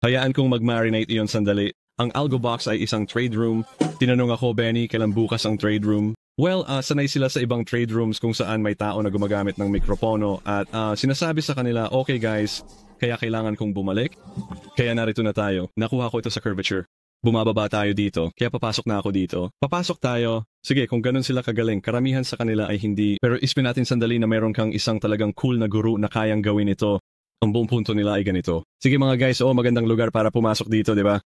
Hayaan kong mag-marinate iyon sandali. Ang Algo Box ay isang trade room. Tinanong ako, Benny, kailan bukas ang trade room? Well, sanay sila sa ibang trade rooms kung saan may tao na gumagamit ng mikropono at sinasabi sa kanila, okay guys, kaya kailangan kong bumalik. Kaya narito na tayo. Nakuha ko ito sa curvature. Bumababa tayo dito, kaya papasok na ako dito. Papasok tayo. Sige, kung ganun sila kagaling, karamihan sa kanila ay hindi. Pero isipin natin sandali na meron kang isang talagang cool na guru na kayang gawin ito. Ang buong punto nila ay ganito. Sige mga guys, magandang lugar para pumasok dito, di ba?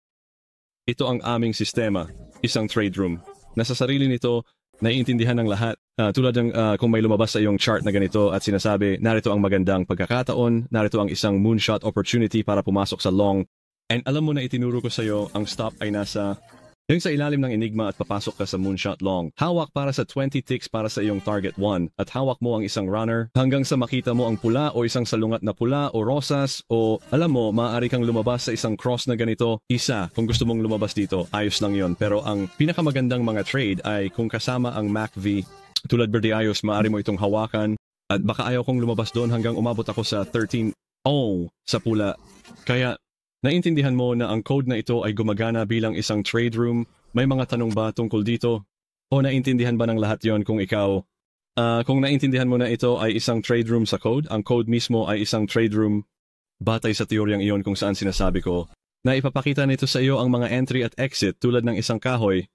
Ito ang aming sistema, isang trade room. Nasa sarili nito, naiintindihan ng lahat. Tulad ng kung may lumabas sa iyong chart na ganito at sinasabi, narito ang magandang pagkakataon, narito ang isang moonshot opportunity para pumasok sa long. And alam mo na itinuro ko sa iyo, ang stop ay nasa yung sa ilalim ng enigma at papasok ka sa moonshot long. Hawak para sa 20 ticks para sa iyong target 1 at hawak mo ang isang runner hanggang sa makita mo ang pula o isang salungat na pula o rosas o alam mo, maaari kang lumabas sa isang cross na ganito. Isa, kung gusto mong lumabas dito, ayos lang yon. Pero ang pinakamagandang mga trade ay kung kasama ang MACV. Tulad Verde Ayos, maaari mo itong hawakan at baka ayaw kong lumabas doon hanggang umabot ako sa 13 sa pula. Kaya naintindihan mo na ang code na ito ay gumagana bilang isang trade room? May mga tanong ba tungkol dito? O naintindihan ba ng lahat yon kung ikaw? Kung naintindihan mo na ito ay isang trade room sa code, ang code mismo ay isang trade room batay sa teoryang iyon kung saan sinasabi ko na ipapakita nito sa iyo ang mga entry at exit tulad ng isang kahoy.